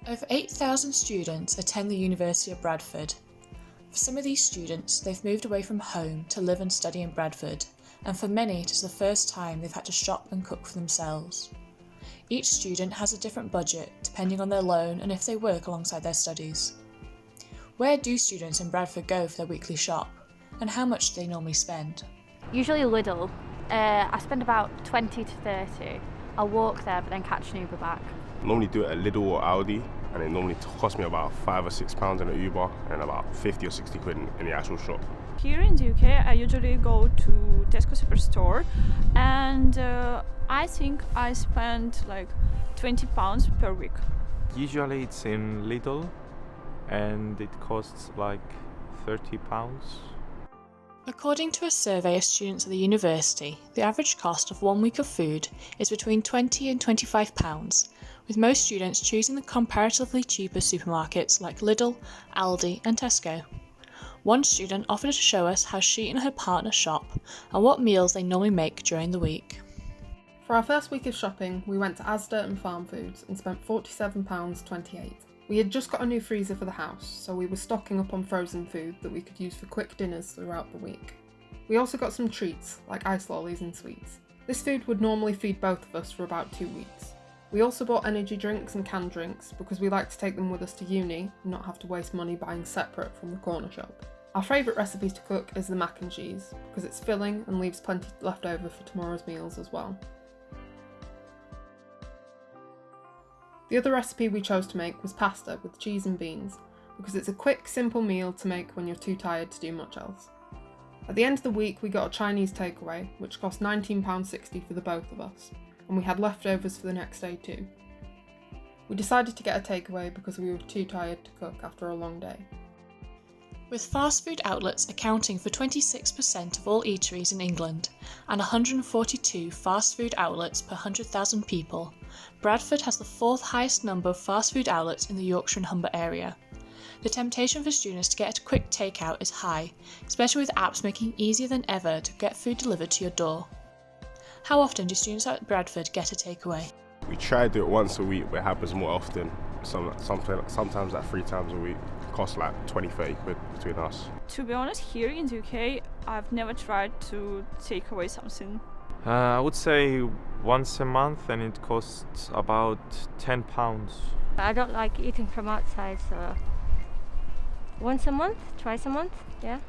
Over 8,000 students attend the University of Bradford. For some of these students, they've moved away from home to live and study in Bradford, and for many it is the first time they've had to shop and cook for themselves. Each student has a different budget depending on their loan and if they work alongside their studies. Where do students in Bradford go for their weekly shop, and how much do they normally spend? Usually Lidl. I spend about 20 to 30. I'll walk there but then catch an Uber back. Normally do it at Lidl or Aldi, and it normally costs me about £5 or £6 in an Uber and about 50 or 60 quid in the actual shop. Here in the UK, I usually go to Tesco Superstore, and I think I spend like £20 per week. Usually it's in Lidl, and it costs like £30. According to a survey of students at the university, the average cost of 1 week of food is between £20 and £25, with most students choosing the comparatively cheaper supermarkets like Lidl, Aldi and Tesco. One student offered to show us how she and her partner shop and what meals they normally make during the week. For our first week of shopping, we went to Asda and Farm Foods and spent £47.28. We had just got a new freezer for the house, so we were stocking up on frozen food that we could use for quick dinners throughout the week. We also got some treats, like ice lollies and sweets. This food would normally feed both of us for about 2 weeks. We also bought energy drinks and canned drinks because we like to take them with us to uni and not have to waste money buying separate from the corner shop. Our favourite recipe to cook is the mac and cheese because it's filling and leaves plenty left over for tomorrow's meals as well. The other recipe we chose to make was pasta with cheese and beans because it's a quick, simple meal to make when you're too tired to do much else. At the end of the week we got a Chinese takeaway which cost £19.60 for the both of us, and we had leftovers for the next day too. We decided to get a takeaway because we were too tired to cook after a long day. With fast food outlets accounting for 26% of all eateries in England and 142 fast food outlets per 100,000 people, Bradford has the fourth highest number of fast food outlets in the Yorkshire and Humber area. The temptation for students to get a quick takeout is high, especially with apps making it easier than ever to get food delivered to your door. How often do students at Bradford get a takeaway? We try to do it once a week, but it happens more often. Sometimes like 3 times a week. It costs like 20-30 quid between us. To be honest, here in the UK, I've never tried to take away something. I would say once a month, and it costs about £10. I don't like eating from outside, so once a month, twice a month, yeah.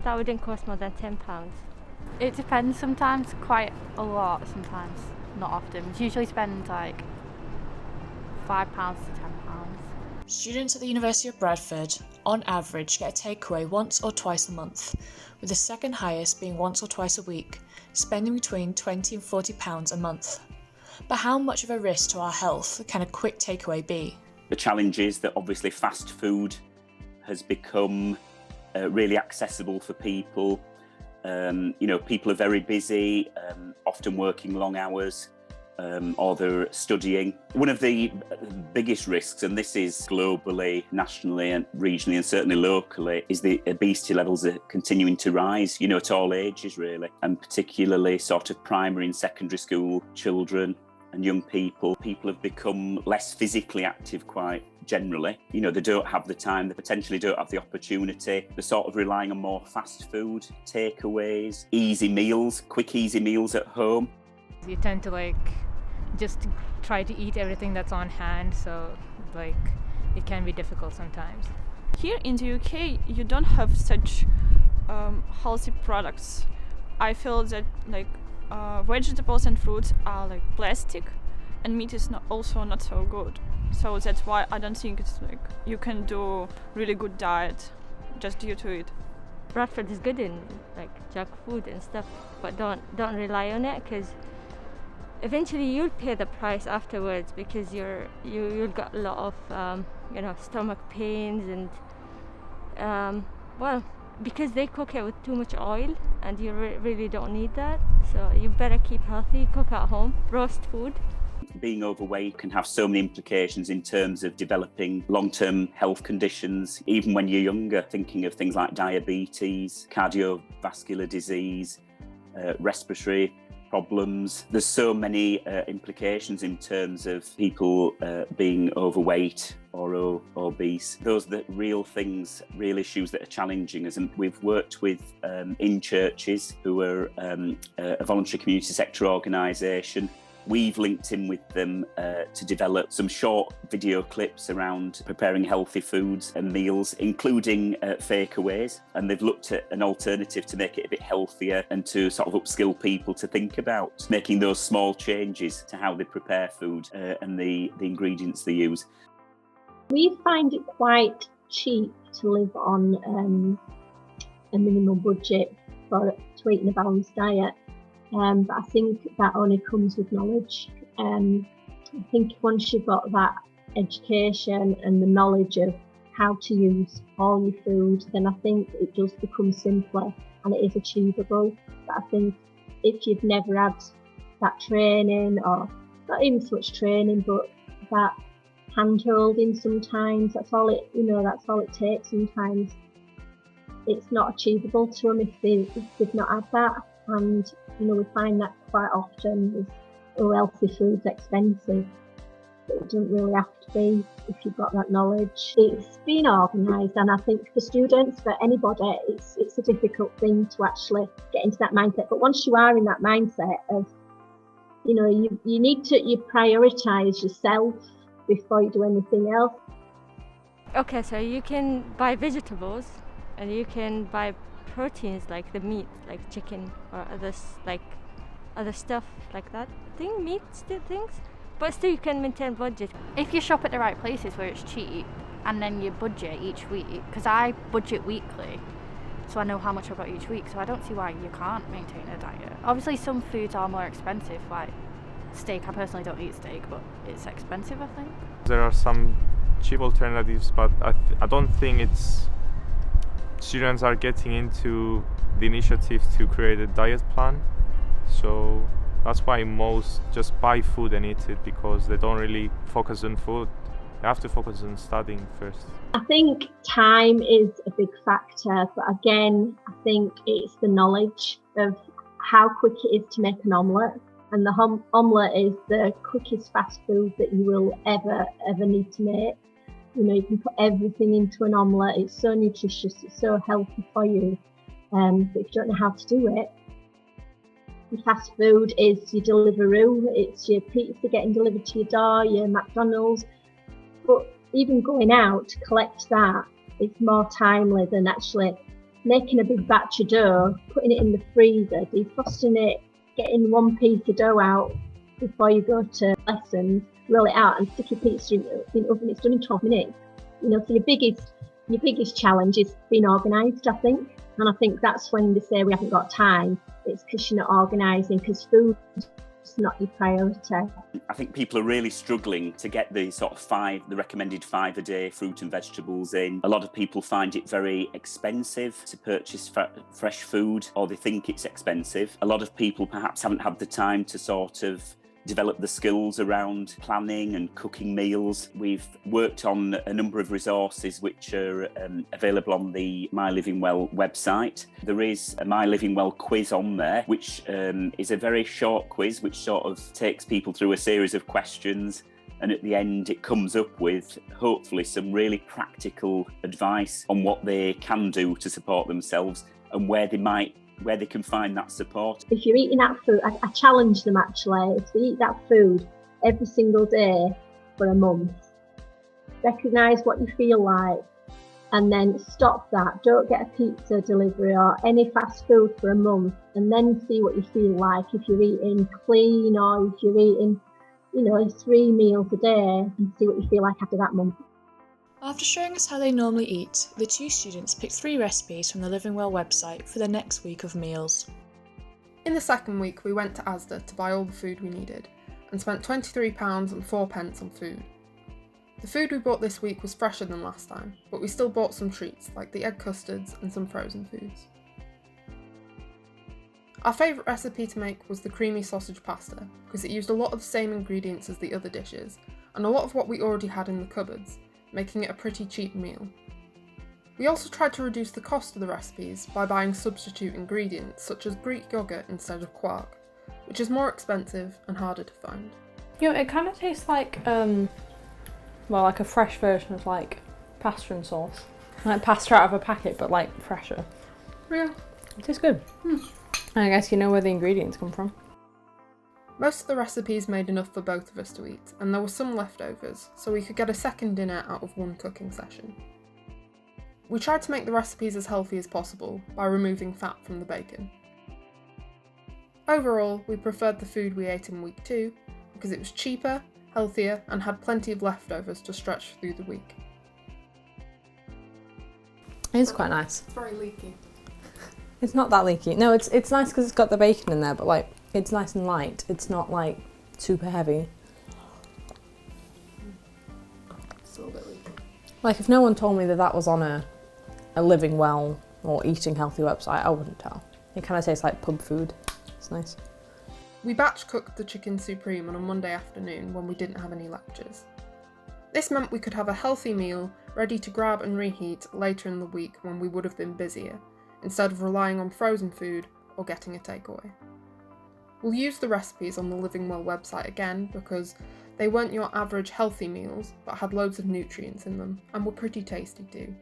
That wouldn't cost more than £10. It depends, sometimes quite a lot, sometimes not often. We usually spend like £5 to £10. Students at the University of Bradford, on average, get a takeaway once or twice a month, with the second highest being once or twice a week, spending between £20 and £40 a month. But how much of a risk to our health can a quick takeaway be? The challenge is that obviously fast food has become really accessible for people. People are very busy, often working long hours, or they're studying. One of the biggest risks, and this is globally, nationally and regionally and certainly locally, is the obesity levels are continuing to rise, at all ages really, and particularly sort of primary and secondary school children and young people. People have become less physically active quite generally. They don't have the time, they potentially don't have the opportunity. They're sort of relying on more fast food, takeaways, easy meals, quick easy meals at home. You tend to just try to eat everything that's on hand, so it can be difficult sometimes. Here in the UK, you don't have such healthy products. I feel that vegetables and fruits are plastic, and meat is also not so good. So that's why I don't think it's you can do really good diet just due to it. Bradford is good in junk food and stuff, but don't rely on it because eventually you'll pay the price afterwards because you'll get a lot of stomach pains and because they cook it with too much oil and you really don't need that, so you better keep healthy, cook at home, roast food. Being overweight can have so many implications in terms of developing long-term health conditions, even when you're younger, thinking of things like diabetes, cardiovascular disease, respiratory problems. There's so many implications in terms of people being overweight or obese. Those are the real things, real issues that are challenging us. And we've worked with in churches who are a voluntary community sector organisation. We've linked in with them to develop some short video clips around preparing healthy foods and meals, including fakeaways. And they've looked at an alternative to make it a bit healthier and to sort of upskill people to think about making those small changes to how they prepare food and the ingredients they use. We find it quite cheap to live on a minimum budget to eat in a balanced diet. But I think that only comes with knowledge. I think once you've got that education and the knowledge of how to use all your food, then I think it does become simpler and it is achievable. But I think if you've never had that training, or not even so much training, but that hand-holding sometimes, that's all it takes sometimes. It's not achievable to them if they've not had that. And we find that quite often with healthy food's expensive, but it doesn't really have to be if you've got that knowledge. It's been organised, and I think for students, for anybody, it's a difficult thing to actually get into that mindset. But once you are in that mindset of, you need to prioritise yourself before you do anything else. Okay, so you can buy vegetables and you can buy proteins like the meat, like chicken or other stuff like that. Things, but still you can maintain budget. If you shop at the right places where it's cheap, and then you budget each week, because I budget weekly, so I know how much I've got each week, so I don't see why you can't maintain a diet. Obviously some foods are more expensive, like steak. I personally don't eat steak, but it's expensive, I think. There are some cheap alternatives, but I don't think students are getting into the initiative to create a diet plan. So that's why most just buy food and eat it, because they don't really focus on food. They have to focus on studying first. I think time is a big factor, but again, I think it's the knowledge of how quick it is to make an omelette. And the omelette is the quickest fast food that you will ever need to make. You can put everything into an omelette. It's so nutritious, it's so healthy for you. But if you don't know how to do it, your fast food is your Deliveroo, it's your pizza getting delivered to your door, your McDonald's. But even going out to collect that is more timely than actually making a big batch of dough, putting it in the freezer, defrosting it, getting one piece of dough out before you go to lessons, roll it out and stick your pizza in the oven. It's done in 12 minutes. So your biggest challenge is being organised, I think. And I think that's when they say we haven't got time. It's because you're not organising, because food's not your priority. I think people are really struggling to get the recommended 5 a day fruit and vegetables in. A lot of people find it very expensive to purchase fresh food, or they think it's expensive. A lot of people perhaps haven't had the time to sort of develop the skills around planning and cooking meals. We've worked on a number of resources which are available on the My Living Well website. There is a My Living Well quiz on there, which is a very short quiz which sort of takes people through a series of questions, and at the end it comes up with hopefully some really practical advice on what they can do to support themselves and where they can find that support. If you're eating that food, I challenge them actually, if they eat that food every single day for a month, recognise what you feel like and then stop that. Don't get a pizza delivery or any fast food for a month, and then see what you feel like if you're eating clean or if you're eating 3 meals a day, and see what you feel like after that month. After showing us how they normally eat, the 2 students picked 3 recipes from the Living Well website for their next week of meals. In the second week, we went to Asda to buy all the food we needed and spent £23.04 on food. The food we bought this week was fresher than last time, but we still bought some treats like the egg custards and some frozen foods. Our favourite recipe to make was the creamy sausage pasta, because it used a lot of the same ingredients as the other dishes and a lot of what we already had in the cupboards, making it a pretty cheap meal. We also tried to reduce the cost of the recipes by buying substitute ingredients such as Greek yogurt instead of quark, which is more expensive and harder to find. You know, it kind of tastes like, like a fresh version of like pasta and sauce. Like pasta out of a packet, but like fresher. Yeah. It tastes good. And I guess you know where the ingredients come from. Most of the recipes made enough for both of us to eat, and there were some leftovers, so we could get a second dinner out of one cooking session. We tried to make the recipes as healthy as possible by removing fat from the bacon. Overall, we preferred the food we ate in week 2 because it was cheaper, healthier, and had plenty of leftovers to stretch through the week. It's quite nice. It's very leaky. It's not that leaky. No, it's nice because it's got the bacon in there, but like it's nice and light. It's not like super heavy. It's a little bit leaky. Like if no one told me that was on a Living Well or Eating Healthy website, I wouldn't tell. It kind of tastes like pub food. It's nice. We batch cooked the chicken supreme on a Monday afternoon when we didn't have any lectures. This meant we could have a healthy meal ready to grab and reheat later in the week when we would have been busier, instead of relying on frozen food or getting a takeaway. We'll use the recipes on the Living Well website again because they weren't your average healthy meals but had loads of nutrients in them and were pretty tasty too.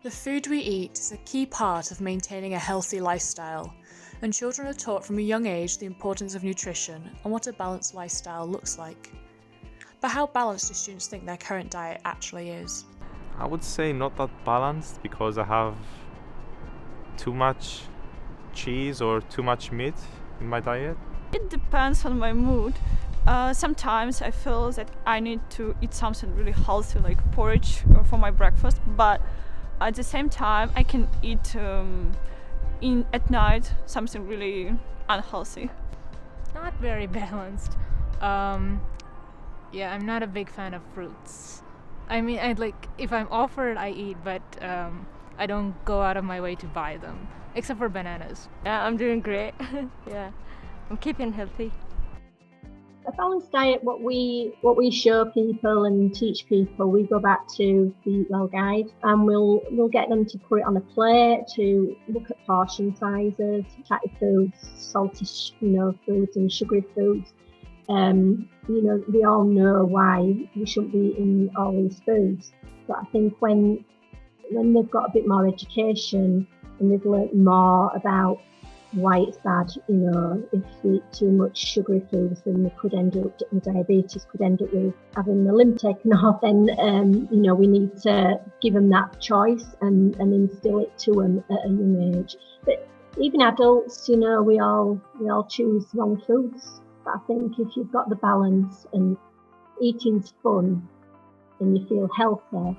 The food we eat is a key part of maintaining a healthy lifestyle, and children are taught from a young age the importance of nutrition and what a balanced lifestyle looks like. But how balanced do students think their current diet actually is? I would say not that balanced because I have too much cheese or too much meat in my diet. It depends on my mood. Sometimes I feel that I need to eat something really healthy like porridge for my breakfast, but at the same time I can eat at night something really unhealthy. Not very balanced. Yeah, I'm not a big fan of fruits. I mean, if I'm offered, I eat, but I don't go out of my way to buy them, except for bananas. Yeah, I'm doing great. Yeah, I'm keeping healthy. A balanced diet, what we show people and teach people, we go back to the Eat Well guide, and we'll get them to put it on a plate, to look at portion sizes, fatty foods, salty, foods and sugary foods. We all know why we shouldn't be eating all these foods, but I think when they've got a bit more education and they've learnt more about why it's bad, if you eat too much sugary foods, then they could end up with diabetes, could end up with having the limb taken off, then we need to give them that choice and instill it to them at a young age. But even adults, we all choose wrong foods. But I think if you've got the balance and eating's fun and you feel healthy,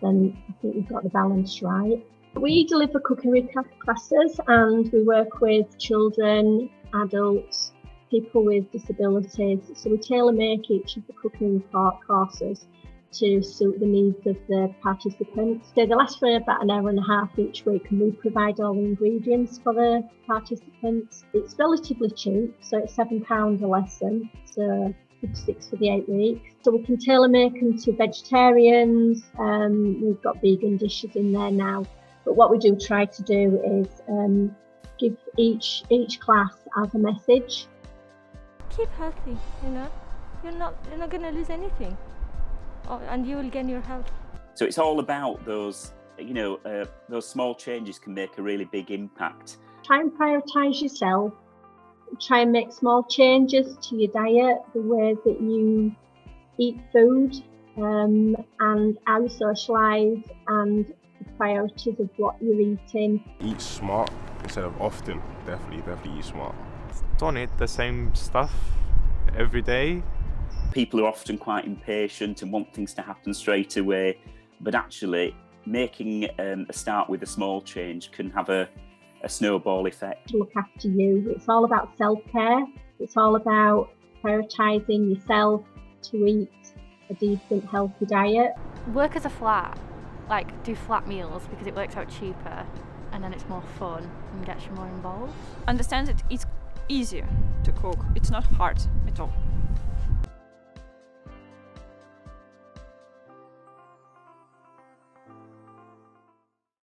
then I think you've got the balance right. We deliver cookery classes and we work with children, adults, people with disabilities. So we tailor make each of the cookery courses to suit the needs of the participants. So they last for about an hour and a half each week, and we provide all the ingredients for the participants. It's relatively cheap, so it's £7 a lesson, so £6 for the 8 weeks. So we can tailor make them to vegetarians. We've got vegan dishes in there now. But what we do try to do is give each class as a message. Keep healthy, You're not gonna lose anything. And you will gain your health. So it's all about those, those small changes can make a really big impact. Try and prioritise yourself. Try and make small changes to your diet, the way that you eat food, and how you socialise, and the priorities of what you're eating. Eat smart instead of often. Definitely eat smart. Don't eat the same stuff every day. People are often quite impatient and want things to happen straight away, but actually making a start with a small change can have a snowball effect. To look after you. It's all about self-care. It's all about prioritising yourself to eat a decent, healthy diet. Work as a flat, do flat meals because it works out cheaper and then it's more fun and gets you more involved. Understand that it's easier to cook. It's not hard at all.